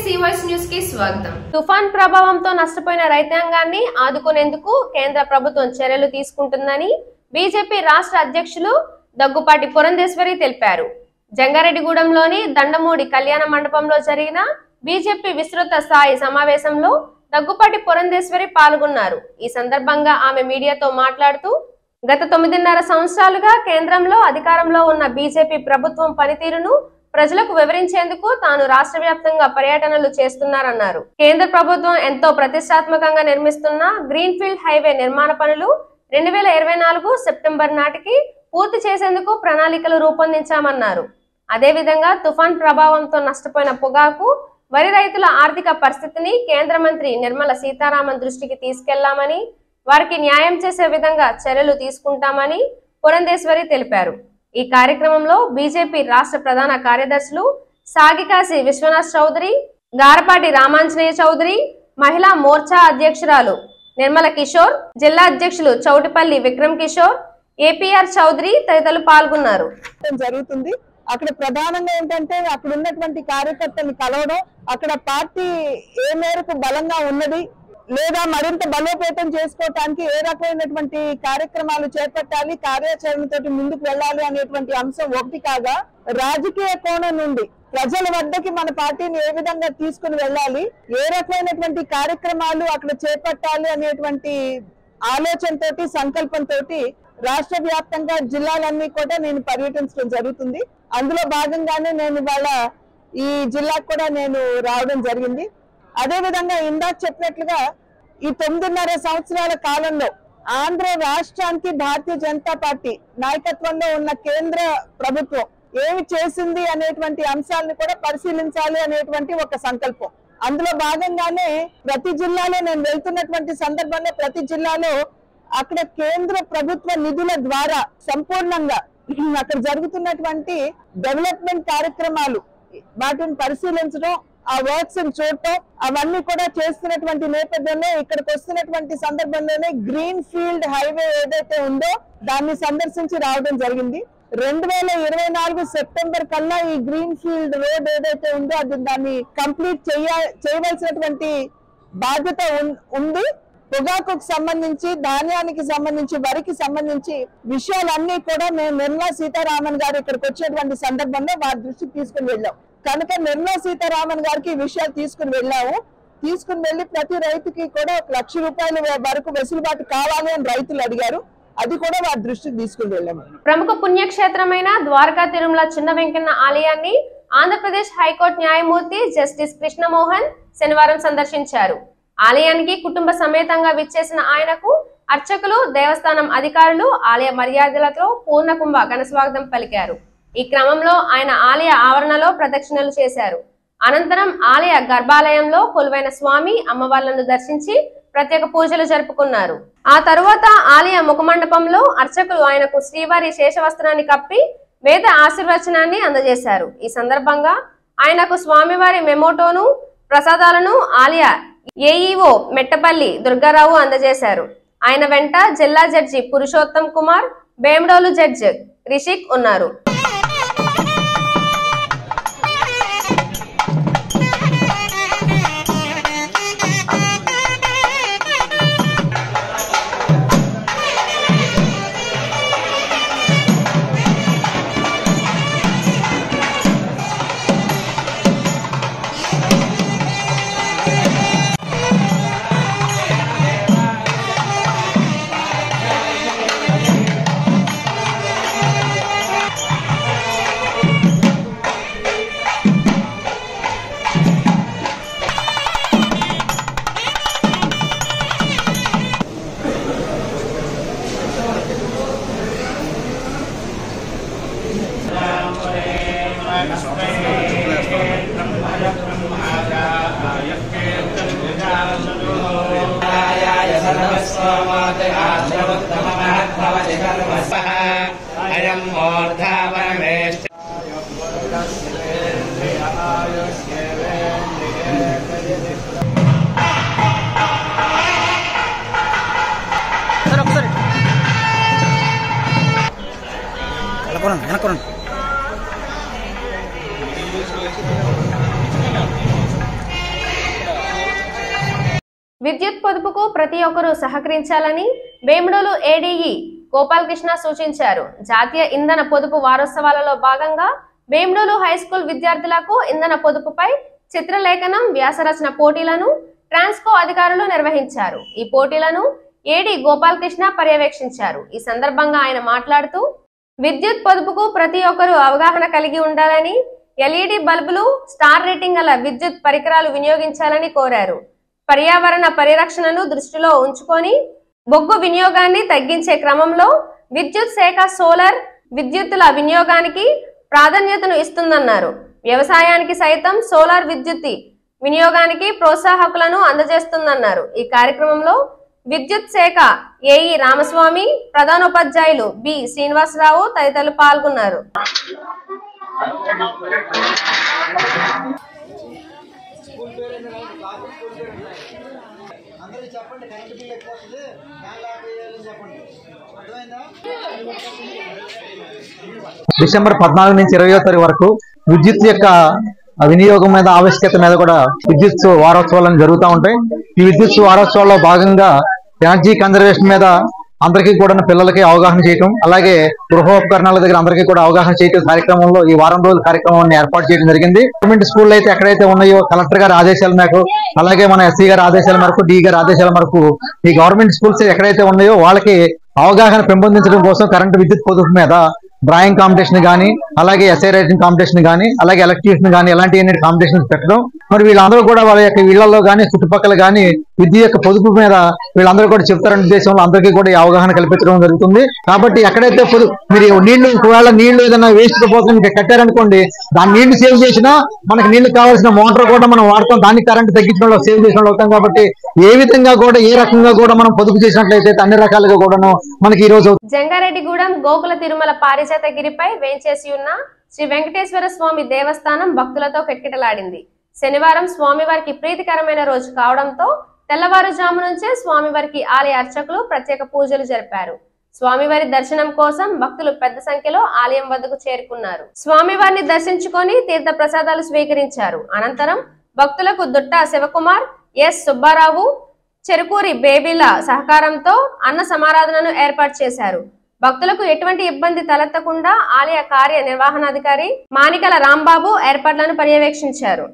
CVS news కి స్వాగతం. తుఫాన్ ప్రభావంతో నష్టపోయిన రైతాంగాన్ని ఆదుకునేందుకు కేంద్ర ప్రభుత్వం చర్యలు తీసుకుంటుందని బీజేపీ రాష్ట్ర అధ్యక్షులు దగ్గుపాటి పురంధేశ్వరి తెలిపారు. జంగారెడ్డిగూడెంలోని దండమూడి కళ్యాణ మండపంలో జరిగిన బీజేపీ విస్తృత స్థాయి సమావేశంలో దగ్గుపాటి పురంధేశ్వరి పాల్గొన్నారు. ఈ సందర్భంగా ఆమె మీడియాతో మాట్లాడుతూ గత 9.5 సంవత్సరాలుగా కేంద్రంలో అధికారంలో ఉన్న బీజేపీ ప్రభుత్వం పనితీరును ప్రజలకు వివరించేందుకు తాను రాష్ట్ర వ్యాప్తంగా పర్యటనలు చేస్తున్నారన్నారు. కేంద్ర ప్రభుత్వం ఎంతో ప్రతిష్టాత్మకంగా నిర్మిస్తున్న గ్రీన్ఫీల్డ్ హైవే నిర్మాణ పనులు 2024 సెప్టెంబర్ నాటికి పూర్తి చేసేందుకు ప్రణాళికలు రూపొందించామన్నారు. అదేవిధంగా తుఫాన్ ప్రభావంతో నష్టపోయిన పొగాకు, వరి రైతుల ఆర్థిక పరిస్థితిని కేంద్ర మంత్రి నిర్మల సీతారామన్ దృష్టికి తీసుకెళ్లామని, వారికి న్యాయం చేసే విధంగా చర్యలు తీసుకుంటామని పురంధేశ్వరి తెలిపారు. ఈ కార్యక్రమంలో బీజేపీ రాష్ట్ర ప్రధాన కార్యదర్శులు సాగికాసి విశ్వనాథ్ చౌదరి, గారపాటి రామాంజనేయ చౌదరి, మహిళా మోర్చా అధ్యక్షురాలు నిర్మల కిషోర్, జిల్లా అధ్యక్షులు చౌటిపల్లి విక్రమ్ కిషోర్, ఏపీఆర్ చౌదరి తదితరులు పాల్గొన్నారు. జరుగుతుంది. అక్కడ ప్రధానంగా ఏంటంటే అక్కడ ఉన్నటువంటి కార్యకర్తలు కలవడం, అక్కడ పార్టీ ఏ మేరకు బలంగా ఉన్నది లేదా మరింత బలోపేతం చేసుకోవటానికి ఏ రకమైనటువంటి కార్యక్రమాలు చేపట్టాలి, కార్యాచరణతోటి ముందుకు వెళ్ళాలి అనేటువంటి అంశం ఒకటి కాగా, రాజకీయ కోణం నుండి ప్రజల వద్దకి మన పార్టీని ఏ విధంగా తీసుకుని వెళ్ళాలి, ఏ రకమైనటువంటి కార్యక్రమాలు అక్కడ చేపట్టాలి అనేటువంటి ఆలోచనతోటి, సంకల్పంతో రాష్ట్ర వ్యాప్తంగా జిల్లాలన్నీ కూడా నేను పర్యటించడం జరుగుతుంది. అందులో భాగంగానే నేను ఇవాళ ఈ జిల్లాకు కూడా నేను రావడం జరిగింది. అదే విధంగా ఇందాక చెప్పినట్లుగా ఈ 9.5 సంవత్సరాల కాలంలో ఆంధ్ర రాష్ట్రానికి భారతీయ జనతా పార్టీ నాయకత్వంలో ఉన్న కేంద్ర ప్రభుత్వం ఏమి చేసింది అనేటువంటి అంశాలను కూడా పరిశీలించాలి అనేటువంటి ఒక సంకల్పం. అందులో భాగంగానే ప్రతి జిల్లాలో నేను వెళ్తున్నటువంటి సందర్భంలో ప్రతి జిల్లాలో అక్కడ కేంద్ర ప్రభుత్వ నిధుల ద్వారా సంపూర్ణంగా అక్కడ జరుగుతున్నటువంటి డెవలప్మెంట్ కార్యక్రమాలు వాటిని పరిశీలించడం, ఆ వర్క్స్ చూడటం, అవన్నీ కూడా చేస్తున్నటువంటి నేపథ్యంలో ఇక్కడికి వస్తున్నటువంటి సందర్భంలోనే గ్రీన్ ఫీల్డ్ హైవే ఏదైతే ఉందో దాన్ని సందర్శించి రావడం జరిగింది. 2024 సెప్టెంబర్ కల్లా ఈ గ్రీన్ ఫీల్డ్ రోడ్ ఏదైతే ఉందో అది దాన్ని కంప్లీట్ చేయవలసినటువంటి బాధ్యత ఉంది. పొగాకుకు సంబంధించి, ధాన్యానికి సంబంధించి, వరికి సంబంధించి విషయాలన్నీ కూడా మేము నిర్మలా సీతారామన్ గారు ఇక్కడికి వచ్చేటువంటి సందర్భంలో వారి దృష్టికి తీసుకుని వెళ్ళాం. కనుక నిర్మలా సీతారామన్ గారికి ఈ విషయాలు తీసుకుని వెళ్ళి ప్రతి రైతుకి కూడా 1 లక్ష రూపాయల వరకు వెసులుబాటు కావాలి అని రైతులు అడిగారు. అది కూడా వారి దృష్టికి తీసుకుని వెళ్ళాము. ప్రముఖ పుణ్యక్షేత్రమైన ద్వారకా తిరుమల చిన్న వెంకన్న ఆలయాన్ని ఆంధ్రప్రదేశ్ హైకోర్టు న్యాయమూర్తి జస్టిస్ కృష్ణమోహన్ శనివారం సందర్శించారు. ఆలయానికి కుటుంబ సమేతంగా విచ్చేసిన ఆయనకు అర్చకులు, దేవస్థానం అధికారులు ఆలయ మర్యాదలతో పూర్ణకుంభ ఘనస్వాగతం పలికారు. ఈ క్రమంలో ఆయన ఆలయ ఆవరణలో ప్రదక్షిణలు చేశారు. అనంతరం ఆలయ గర్భాలయంలో కొలువైన స్వామి, అమ్మవార్లను దర్శించి ప్రత్యేక పూజలు జరుపుకున్నారు. ఆ తరువాత ఆలయ ముఖమండపంలో అర్చకులు ఆయనకు శ్రీవారి శేషవస్త్రాన్ని కప్పి వేద ఆశీర్వచనాన్ని అందజేశారు. ఈ సందర్భంగా ఆయనకు స్వామివారి మెమోటోను, ప్రసాదాలను ఆలయ ఏఈఓ మెట్టపల్లి దుర్గారావు అందజేశారు. ఆయన వెంట జిల్లా జడ్జి పురుషోత్తం కుమార్, బేమడోలు జడ్జి రిషిక్ ఉన్నారు. విద్యుత్ పొదుపుకు ప్రతి ఒక్కరూ సహకరించాలని వేముడోలు ఏడీఈ గోపాలకృష్ణ సూచించారు. జాతీయ ఇంధన పొదుపు వారోత్సవాలలో భాగంగా వేముడోలు హైస్కూల్ విద్యార్థులకు ఇంధన పొదుపుపై చిత్రలేఖనం, వ్యాసరచన పోటీలను ట్రాన్స్కో అధికారులు నిర్వహించారు. ఈ పోటీలను ఏడీ గోపాలకృష్ణ పర్యవేక్షించారు. ఈ సందర్భంగా ఆయన మాట్లాడుతూ విద్యుత్ పొదుపుకు ప్రతి ఒక్కరూ అవగాహన కలిగి ఉండాలని, ఎల్ఈడి బల్బులు, స్టార్ రేటింగ్ గల విద్యుత్ పరికరాలు వినియోగించాలని కోరారు. పర్యావరణ పరిరక్షణను దృష్టిలో ఉంచుకొని బొగ్గు వినియోగాన్ని తగ్గించే క్రమంలో విద్యుత్ శాఖ సోలార్ విద్యుత్తుల వినియోగానికి ప్రాధాన్యతను ఇస్తుందన్నారు. వ్యవసాయానికి సైతం సోలార్ విద్యుత్ వినియోగానికి ప్రోత్సాహకులను అందజేస్తుందన్నారు. ఈ కార్యక్రమంలో విద్యుత్ శాఖ ఏఈ రామస్వామి, ప్రధానోపాధ్యాయులు బి శ్రీనివాసరావు తదితరులు పాల్గొన్నారు. డిసెంబర్ 14 నుంచి 20వ తారీఖు వరకు విద్యుత్ యొక్క వినియోగం మీద, ఆవశ్యకత మీద కూడా విద్యుత్ వారోత్సవాలు జరుగుతూ ఉంటాయి. ఈ విద్యుత్ వారోత్సవాల్లో భాగంగా ఎనర్జీ కన్జర్వేషన్ మీద అందరికీ కూడా పిల్లలకి అవగాహన చేయటం, అలాగే గృహోపకరణాల దగ్గర అందరికీ కూడా అవగాహన చేయటం కార్యక్రమంలో ఈ వారం రోజుల కార్యక్రమాన్ని ఏర్పాటు చేయడం జరిగింది. గవర్నమెంట్ స్కూల్ అయితే ఎక్కడైతే ఉన్నాయో కలెక్టర్ గారి ఆదేశాల మేరకు, అలాగే మన ఎస్సీ గారి ఆదేశాల మేరకు, డి గారి ఆదేశాల మేరకు ఈ గవర్నమెంట్ స్కూల్స్ ఎక్కడైతే ఉన్నాయో వాళ్ళకి అవగాహన పెంపొందించడం కోసం కరెంటు విద్యుత్ పొదుపు మీద డ్రాయింగ్ కాంపిటీషన్ కానీ, అలాగే ఎస్ఐ రైటింగ్ కాంపిటీషన్ కానీ, అలాగే ఎలక్ట్రీషియన్ కానీ ఇలాంటి కాంపిటీషన్స్ పెట్టడం. మరి వీళ్ళందరూ కూడా వాళ్ళ యొక్క ఇళ్లలో కానీ చుట్టుపక్కల కానీ విద్యుత్ యొక్క పొదుపు మీద వీళ్ళందరూ కూడా చెప్తారనే ఉద్దేశంలో అందరికీ కూడా ఈ అవగాహన కల్పించడం జరుగుతుంది. కాబట్టి ఎక్కడైతే మీరు నీళ్లు, ఒకవేళ నీళ్లు ఏదైనా వేస్ట్ పోతుంది కట్టారనుకోండి, దాని నీళ్లు సేవ్ చేసినా మనకి నీళ్లు కావాల్సిన మోటార్ కూడా మనం వాడతాం, దానికి కరెంట్ తగ్గించడం వల్ల సేవ్ చేసిన అవుతాం. కాబట్టి ఏ విధంగా కూడా, ఏ రకంగా కూడా మనం పొదుపు చేసినట్లయితే అన్ని రకాలుగా కూడాను మనకి ఈ రోజు జంగారెడ్డిగూడెం గోకుల తిరుమల పారిజాతగిరిపై వేంచేసి ఉన్న శ్రీ వెంకటేశ్వర స్వామి దేవస్థానం భక్తులతో కిటకిటలాడింది. శనివారం స్వామివారికి ప్రీతికరమైన రోజు కావడంతో తెల్లవారుజాము నుంచే స్వామివారికి ఆలయ అర్చకులు ప్రత్యేక పూజలు జరిపారు. స్వామివారి దర్శనం కోసం భక్తులు పెద్ద సంఖ్యలో ఆలయం వద్దకు చేరుకున్నారు. స్వామివారిని దర్శించుకొని తీర్థ ప్రసాదాలు స్వీకరించారు. అనంతరం భక్తులకు దుట్టా శివకుమార్, ఎస్ సుబ్బారావు, చెరుకూరి బేబీల సహకారంతో అన్న సమారాధనను ఏర్పాటు చేశారు. భక్తులకు ఎటువంటి ఇబ్బంది తలెత్తకుండా ఆలయ కార్యనిర్వహణాధికారి మానికల రాంబాబు ఏర్పాట్లను పర్యవేక్షించారు.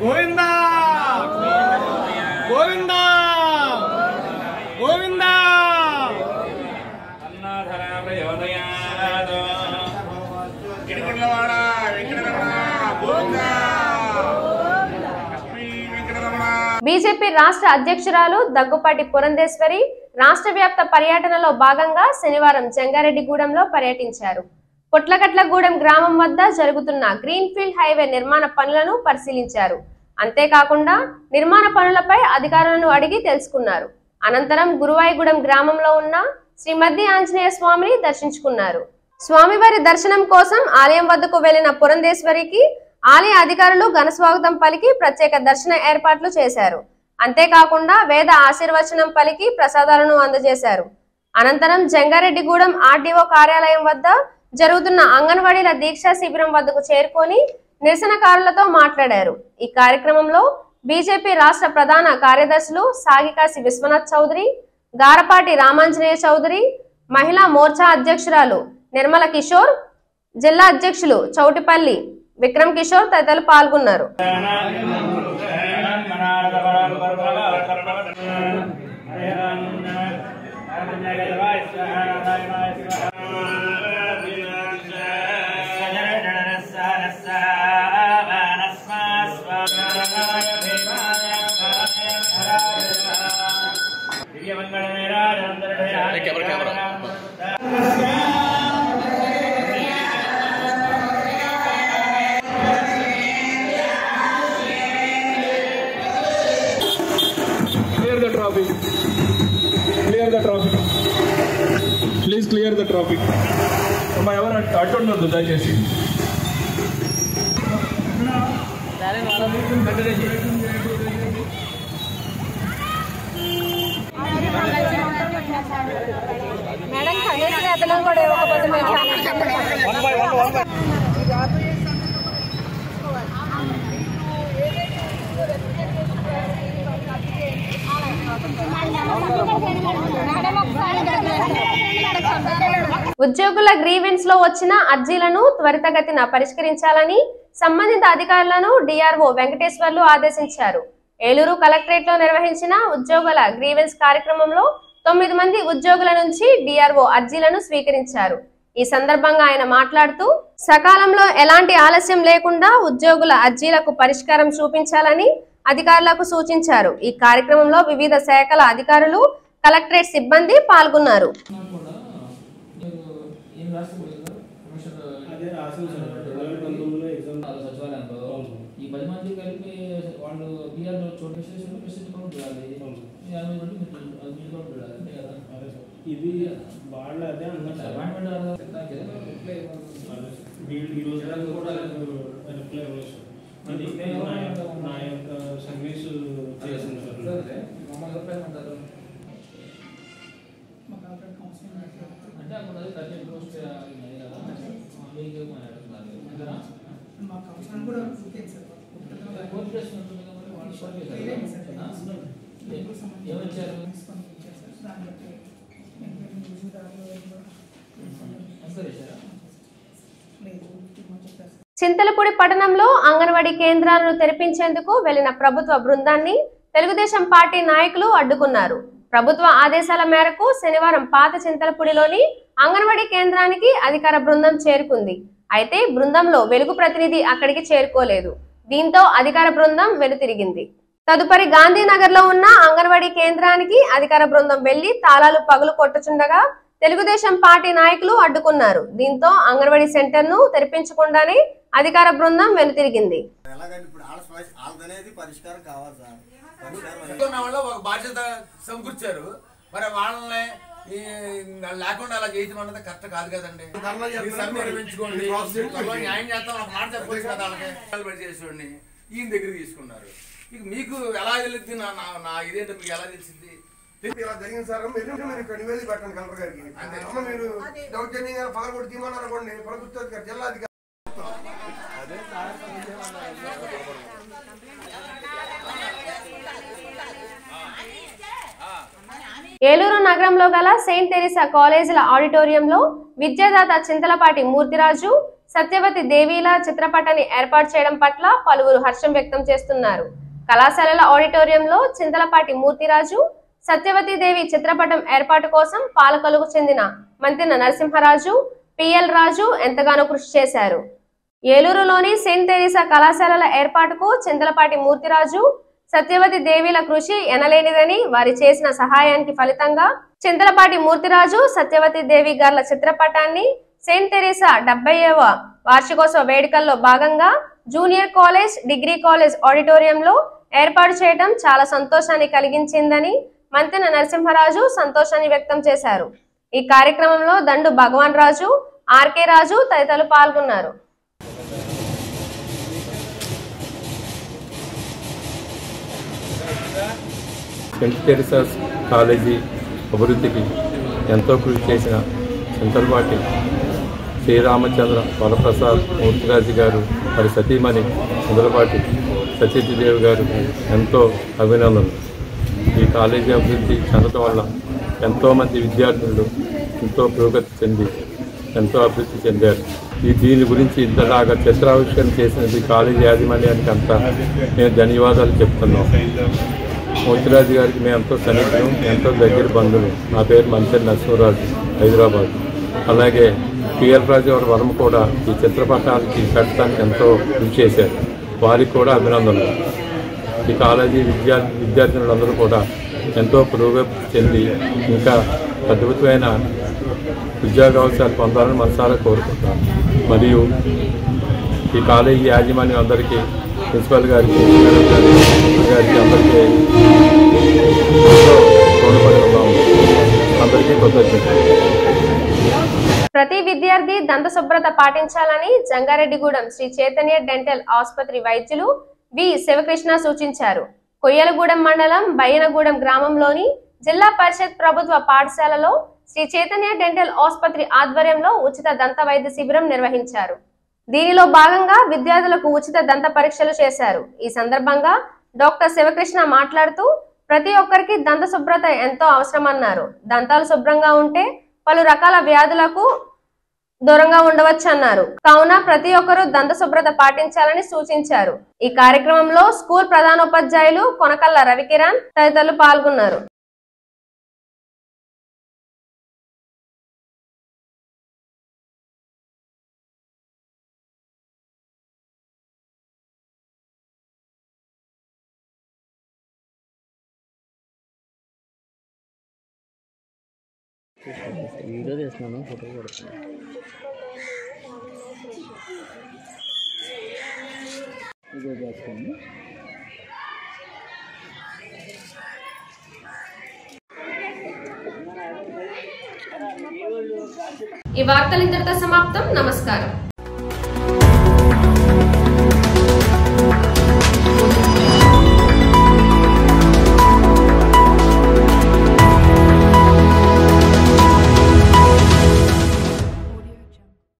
గోవిందా గోవిందా గోవిందా అన్నాధర ప్రయోదయాద గిరికొండలవాడ వెంకటరమణ గోవిందా లక్ష్మీ వెంకటరమణ. బీజేపీ రాష్ట్ర అధ్యక్షురాలు దగ్గుపాటి పురంధేశ్వరి రాష్ట్ర వ్యాప్త పర్యటనలో భాగంగా శనివారం జంగారెడ్డిగూడెంలో పర్యటించారు. పొట్లగట్లగూడెం గ్రామం వద్ద జరుగుతున్న గ్రీన్ ఫీల్డ్ హైవే నిర్మాణ పనులను పరిశీలించారు. అంతేకాకుండా నిర్మాణ పనులపై అధికారులను అడిగి తెలుసుకున్నారు. అనంతరం గురువాయిగూడెం గ్రామంలో ఉన్న శ్రీ మద్ది ఆంజనేయ స్వామిని దర్శించుకున్నారు. స్వామివారి దర్శనం కోసం ఆలయం వద్దకు వెళ్లిన పురంధేశ్వరికి ఆలయ అధికారులు ఘన స్వాగతం పలికి ప్రత్యేక దర్శన ఏర్పాట్లు చేశారు. అంతేకాకుండా వేద ఆశీర్వచనం పలికి ప్రసాదాలను అందజేశారు. అనంతరం జంగారెడ్డిగూడెం ఆర్డీఓ కార్యాలయం వద్ద జరుగుతున్న అంగన్వాడీల దీక్షా శిబిరం వద్దకు చేరుకొని నిరసనకారులతో మాట్లాడారు. ఈ కార్యక్రమంలో బీజేపీ రాష్ట్ర ప్రధాన కార్యదర్శులు సాగికాసి విశ్వనాథ్ చౌదరి, గారపాటి రామాంజనేయ చౌదరి, మహిళా మోర్చా అధ్యక్షురాలు నిర్మల కిషోర్, జిల్లా అధ్యక్షులు చౌటిపల్లి విక్రమ్ కిషోర్ తదితరులు పాల్గొన్నారు. Clear the traffic. Please clear the traffic. ఎవరు అడ్డుండొద్దు దయచేసి. మేడం కనీసం అతను కూడా ఇవ్వకపోతే ఉద్యోగుల గ్రీవెన్స్ లో వచ్చిన అర్జీలను త్వరితగతిన పరిష్కరించాలని సంబంధిత అధికారులను డిఆర్ఓ వెంకటేశ్వర్లు ఆదేశించారు. ఏలూరు కలెక్టరేట్ లో నిర్వహించిన ఉద్యోగుల గ్రీవెన్స్ కార్యక్రమంలో 9 మంది ఉద్యోగుల నుంచి డిఆర్ఓ అర్జీలను స్వీకరించారు. ఈ సందర్భంగా ఆయన మాట్లాడుతూ సకాలంలో ఎలాంటి ఆలస్యం లేకుండా ఉద్యోగుల అర్జీలకు పరిష్కారం చూపించాలని అధికారులకు సూచించారు. ఈ కార్యక్రమంలో వివిధ శాఖల అధికారులు, కలెక్టరేట్ సిబ్బంది పాల్గొన్నారు. ఇది వాళ్ళ అదే అన్నారు నా యొక్క సర్వీస్ చేసింది చింతలపూడి పట్టణంలో అంగన్వాడీ కేంద్రాలను తెరిపించేందుకు వెళ్లిన ప్రభుత్వ బృందాన్ని తెలుగుదేశం పార్టీ నాయకులు అడ్డుకున్నారు. ప్రభుత్వ ఆదేశాల మేరకు శనివారం పాత చింతలపూడిలోని అంగన్వాడీ కేంద్రానికి అధికార బృందం చేరుకుంది. అయితే బృందంలో వెలుగు ప్రతినిధి అక్కడికి చేరుకోలేదు. దీంతో అధికార బృందం వెనుతిరిగింది. తదుపరి గాంధీనగర్ లో ఉన్న అంగన్వాడీ కేంద్రానికి అధికార బృందం వెళ్లి తాళాలు పగులు కొట్టుచుండగా తెలుగుదేశం పార్టీ నాయకులు అడ్డుకున్నారు. దీంతో అంగన్వాడీ సెంటర్ ను తెరిపించకుండానే అధికార బృందం వెనుతిరిగింది. ఒక బాధ్యత సమకూర్చారు, మరి వాళ్ళని లేకుండా అలా చేయడం అన్నది కరెక్ట్ కాదు కదండి. నిర్మించుకోండి, న్యాయం చేస్తాం ఒక మాట చెప్పొచ్చు కదా. వాళ్ళకి చేసేవాడిని ఈయన దగ్గర తీసుకున్నారు. ఇక మీకు ఎలా తెలుద్ది? నా ఇదేంటో మీకు ఎలా తెలిసింది? ఇలా జరిగింది సార్, మీరు ఇక్కడ నివేదిక పెట్టండి కలెక్టర్ గారికి. అమ్మ మీరు దౌర్జన్యంగా పగలగొట్టి తీమన్నారు అనుకోండి, ప్రభుత్వ జిల్లా అధికారి ఏలూరు నగరంలో గల సెయింట్ తెరీసా కాలేజీల ఆడిటోరియంలో విద్యాదాత చింతలపాటి మూర్తిరాజు, సత్యవతి దేవీల చిత్రపటాన్ని ఏర్పాటు చేయడం పట్ల పలువురు హర్షం వ్యక్తం చేస్తున్నారు. కళాశాలల ఆడిటోరియంలో చింతలపాటి మూర్తిరాజు, సత్యవతి దేవి చిత్రపటం ఏర్పాటు కోసం పాలకొలుకు చెందిన మంతిన నరసింహరాజు, పిఎల్ రాజు ఎంతగానో కృషి చేశారు. ఏలూరులోని సెయింట్ తెరీసా కళాశాలల ఏర్పాటుకు చింతలపాటి మూర్తిరాజు, సత్యవతి దేవిల కృషి ఎనలేనిదని, వారి చేసిన సహాయానికి ఫలితంగా చింతలపాటి మూర్తిరాజు, సత్యవతి దేవి గార్ల చిత్రపటాన్ని సెయింట్ తెరీసా 70వ వార్షికోత్సవ వేడుకల్లో భాగంగా జూనియర్ కాలేజ్, డిగ్రీ కాలేజ్ ఆడిటోరియంలో ఏర్పాటు చేయడం చాలా సంతోషాన్ని కలిగించిందని మంతిన నరసింహరాజు సంతోషాన్ని వ్యక్తం చేశారు. ఈ కార్యక్రమంలో దండు భగవాన్ రాజు, ఆర్కే రాజు తదితరులు పాల్గొన్నారు. సెయింట్ తెరీసా కాలేజీ అభివృద్ధికి ఎంతో కృషి చేసిన చింతలపాటి శ్రీరామచంద్ర వరప్రసాద్ మూర్తిరాజు గారు, మరి సతీమణి చింతలపాటి సత్యవతిదేవి గారు ఎంతో అభినందనలు. ఈ కాలేజీ అభివృద్ధి చెందడం వల్ల ఎంతోమంది విద్యార్థులు ఎంతో పురోగతి చెంది ఎంతో అభివృద్ధి చెందారు. దీని గురించి ఇంతలాగా చిత్రావిష్కరణ చేసినది కాలేజీ యాజమాన్యానికి అంతా మేము ధన్యవాదాలు చెప్తున్నాం. మూర్తిరాజు గారికి మేము ఎంతో సన్నిహితులు, ఎంతో దగ్గర బంధువులు. నా పేరు మంత్రి నరసింహరాజు, హైదరాబాద్. అలాగే పిఎల్ రాజు గారు వరం కూడా ఈ చిత్రపటానికి పెట్టడానికి ఎంతో కృషి చేశారు. వారికి కూడా అభినందనలు. ఈ కాలేజీ విద్యార్థులందరూ కూడా ఎంతో పురోగతి చెంది ఇంకా అద్భుతమైన ఉద్యోగావకాశాలు పొందాలని మనసారా కోరుకుంటాం. మరియు ఈ కాలేజీ యాజమాన్యం అందరికీ, ప్రిన్సిపల్ గారికి, గారికి అందరికీ ఎంతో రుణపడి ఉన్నాము. అందరికీ కృతజ్ఞతలు. ప్రతి విద్యార్థి దంత శుభ్రత పాటించాలని జంగారెడ్డిగూడెం శ్రీ చైతన్య డెంటల్ ఆసుపత్రి వైద్యులు వి శివకృష్ణ సూచించారు. కొయ్యలగూడెం మండలం బయ్యనగూడెం గ్రామంలోని జిల్లా పరిషత్ ప్రభుత్వ పాఠశాలలో శ్రీ చైతన్య డెంటల్ ఆసుపత్రి ఆధ్వర్యంలో ఉచిత దంత వైద్య శిబిరం నిర్వహించారు. దీనిలో భాగంగా విద్యార్థులకు ఉచిత దంత పరీక్షలు చేశారు. ఈ సందర్భంగా డాక్టర్ శివకృష్ణ మాట్లాడుతూ ప్రతి ఒక్కరికి దంత శుభ్రత ఎంతో అవసరమన్నారు. దంతాలు శుభ్రంగా ఉంటే పలు రకాల వ్యాధులకు దూరంగా ఉండవచ్చన్నారు. కావున ప్రతి ఒక్కరూ దంత శుభ్రత పాటించాలని సూచించారు. ఈ కార్యక్రమంలో స్కూల్ ప్రధానోపాధ్యాయులు కొనకల్ల రవికిరణ్ తదితరులు పాల్గొన్నారు. వీడియో తీస్తున్నాను, ఫోటో కొడుతున్నాను. వీడియో చేస్తాను. ఈ వార్తలు ఇంతటితో సమాప్తం. నమస్కారం.